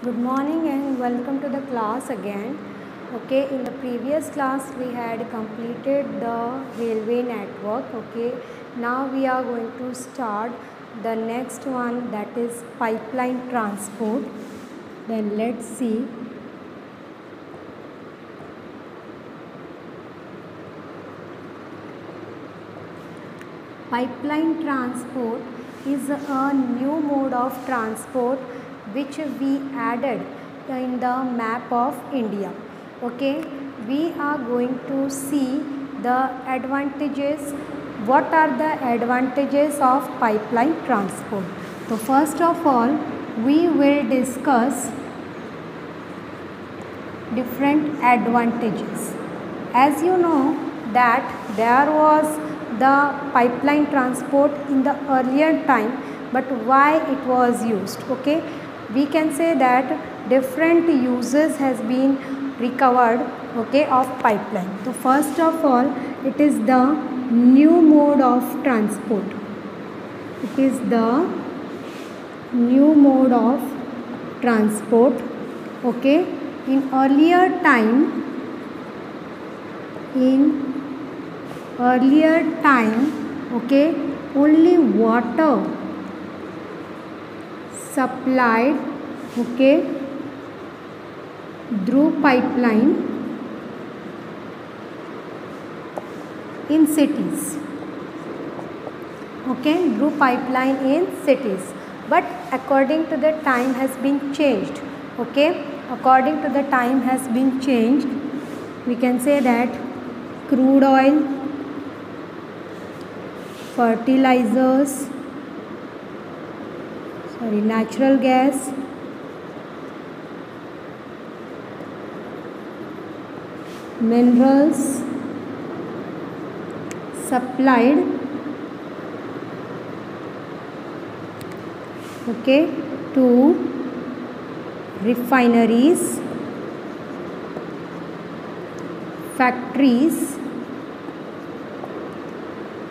Good morning and welcome to the class again. Okay, in the previous class we had completed the railway network. Okay, now we are going to start the next one, that is pipeline transport. Then let's see. Pipeline transport is a new mode of transport which we added in the map of India. Okay, we are going to see the advantages. What are the advantages of pipeline transport? So first of all, we will discuss different advantages. As you know that there was the pipeline transport in the earlier time, but why it was used? Okay, we can say that different uses has been recovered, okay, of pipeline. So first of all, it is the new mode of transport. It is the new mode of transport. Okay, in earlier time, okay, only water supplied, okay, through pipeline in cities, okay, through pipeline in cities. But according to the time has been changed, okay, according to the time has been changed, we can say that crude oil, fertilizers, natural gas, minerals supplied, okay, to refineries, factories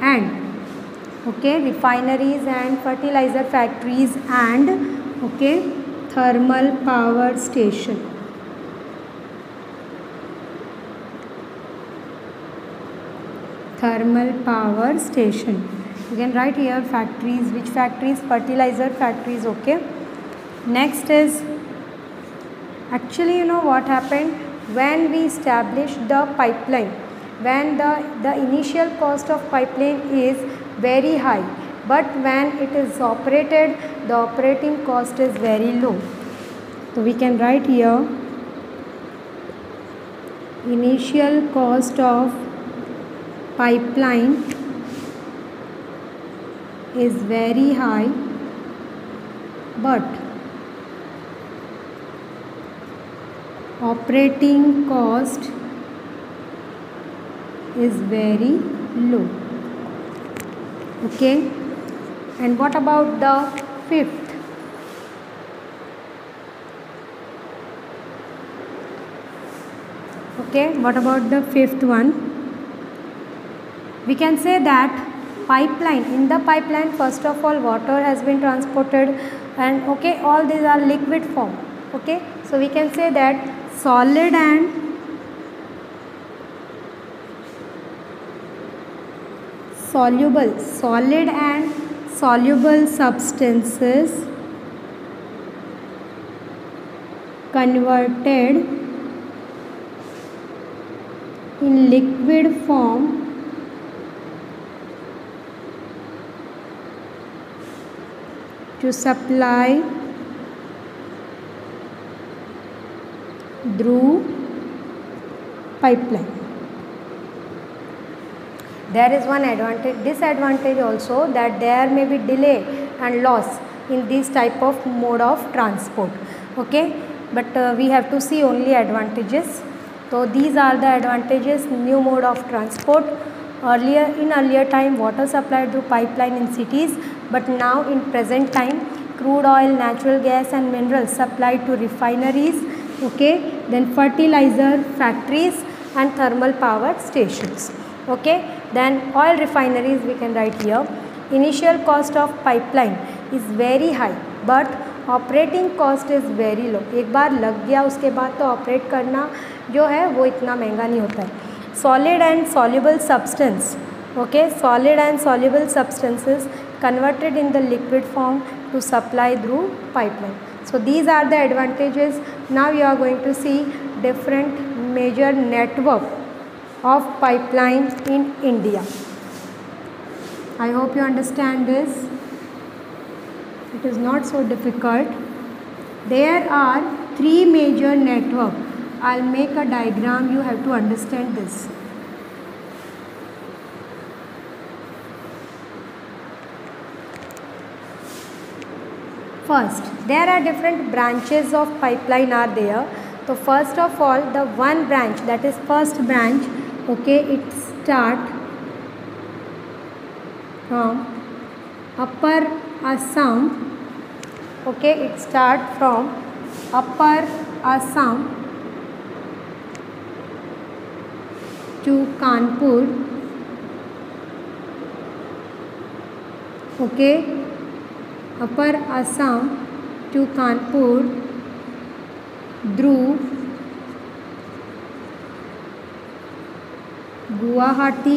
and, okay, refineries and fertilizer factories and, okay, thermal power station. Thermal power station. You can write here factories. Which factories? Fertilizer factories. Okay. Next is, actually, you know what happened when we established the pipeline, when the initial cost of pipeline is very high, but when it is operated, the operating cost is very low. So we can write here initial cost of pipeline is very high, but operating cost is very low. Okay, and what about the fifth? Okay, what about the fifth one? We can say that pipeline, in the pipeline, first of all, water has been transported, and, okay, all these are liquid form. Okay, so we can say that solid and soluble substances converted in liquid form to supply through pipeline. There is one disadvantage also, that there may be delay and loss in this type of mode of transport. Okay, but we have to see only advantages. So these are the advantages, new mode of transport. In earlier time, water supplied through pipeline in cities, but now in present time, crude oil, natural gas and minerals supplied to refineries, okay, then fertilizer factories and thermal power stations. Okay, then oil refineries we can write here. Initial cost of pipeline is very high, but operating cost is very low. एक बार लग गया उसके बाद तो operate करना जो है वो इतना महंगा नहीं होता है. Solid and soluble substance, okay, solid and soluble substances converted in the liquid form to supply through pipeline. So these are the advantages. Now you are going to see different major network of pipeline in India. I hope you understand this. It is not so difficult. There are 3 major network. I'll make a diagram. You have to understand this. First, there are different branches of pipeline are there. So first of all, the one branch, that is first branch, okay, it start from Upper Assam, okay, it start from Upper Assam to Kanpur, okay, Upper Assam to Kanpur through Guwahati,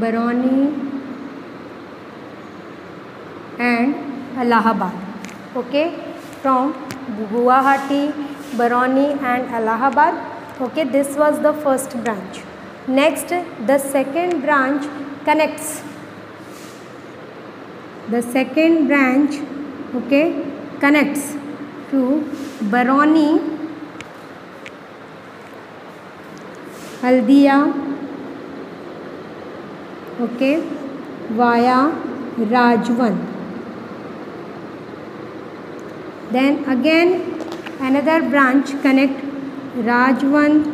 Barauni and Allahabad. Okay, from Guwahati, Barauni and Allahabad. Okay, this was the first branch. Next, the second branch connects. The second branch, okay, connects to Barauni, Haldia, okay, via Rajwant. Then again another branch connect Rajwant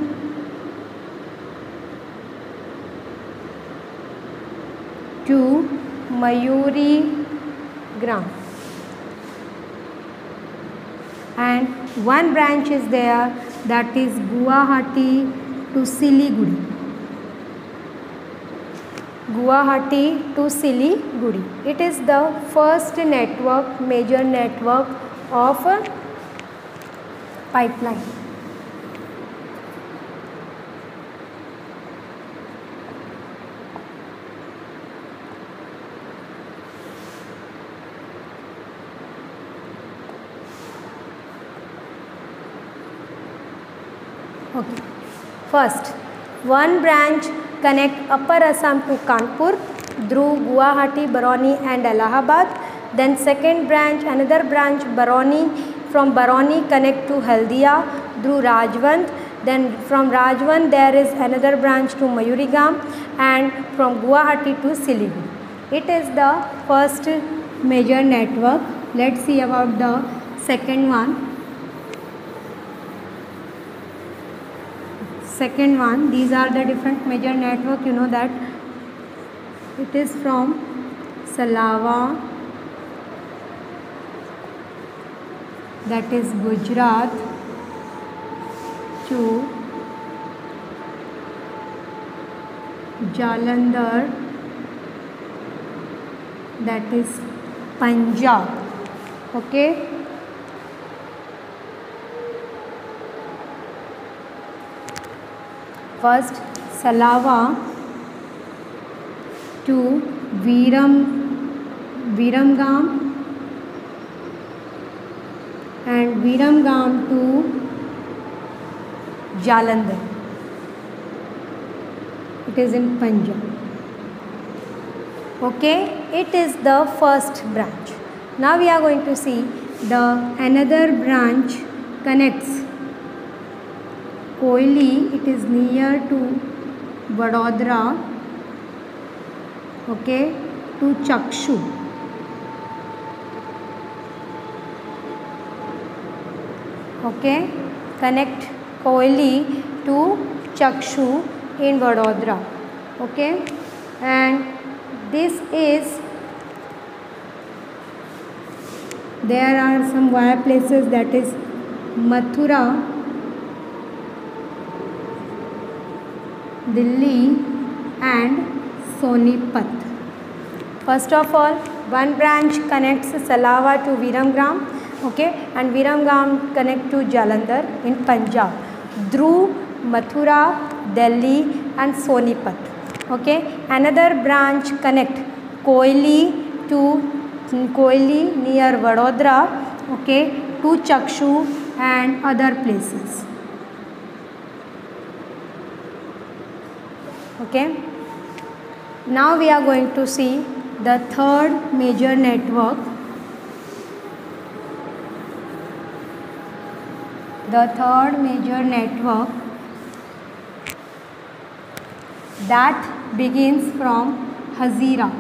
to Mayuri Gram, and one branch is there, that is Guwahati to Siliguri. Guwahati to Siliguri. It is the first network, major network of pipeline. Okay. First, one branch connect Upper Assam to Kanpur through Guwahati, Barauni and Allahabad. Then second branch, another branch Barauni, from Barauni connect to Haldia through Rajwant. Then from Rajwant there is another branch to Mayurigam, and from Guwahati to Siliguri. It is the first major network. Let's see about the second one. Second one, these are the different major network. You know that it is from Salava, that is Gujarat, to Jalandhar, that is Punjab. Okay. First, Salava to Viramgam, and Viramgam to Jalandhar. It is in Punjab. Okay, it is the first branch. Now we are going to see the another branch connects Koili. It is near to Vadodara, okay, to Chakshu. Okay, connect Koili to Chakshu in Vadodara. Okay, and this is, there are some via places, that is Mathura, Delhi and Sonipat. First of all, one branch connects Salava to Viramgram, okay, and Viramgram connect to Jalandhar in Punjab, Dhruv, Mathura, Delhi and Sonipat, okay. Another branch connect Koili near Vadodara, okay, to Chakshu and other places, okay. Now we are going to see the third major network. The third major network that begins from Hazira.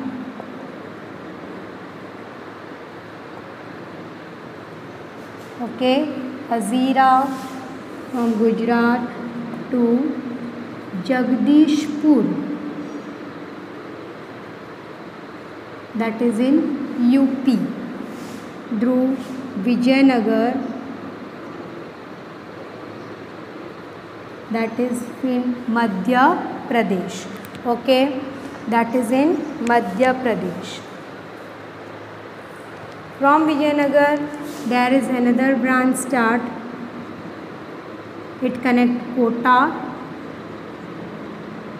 Okay, Hazira from Gujarat to Jagdishpur, that is in UP, through Vijayanagar, that is in Madhya Pradesh, okay, that is in Madhya Pradesh. From Vijayanagar there is another branch start, it connects Kota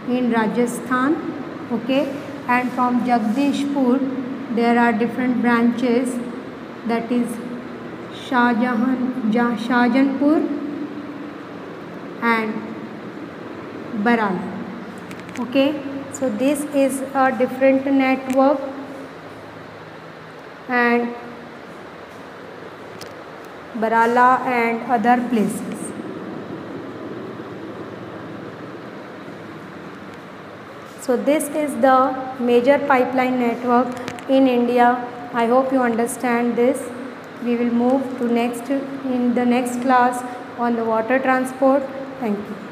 in Rajasthan, okay, and from Jagdishpur there are different branches, that is Shahjahanpur and Barala, okay. So this is a different network, and Barala and other places. So this is the major pipeline network in India. I hope you understand this. We will move to in the next class on the water transport. Thank you.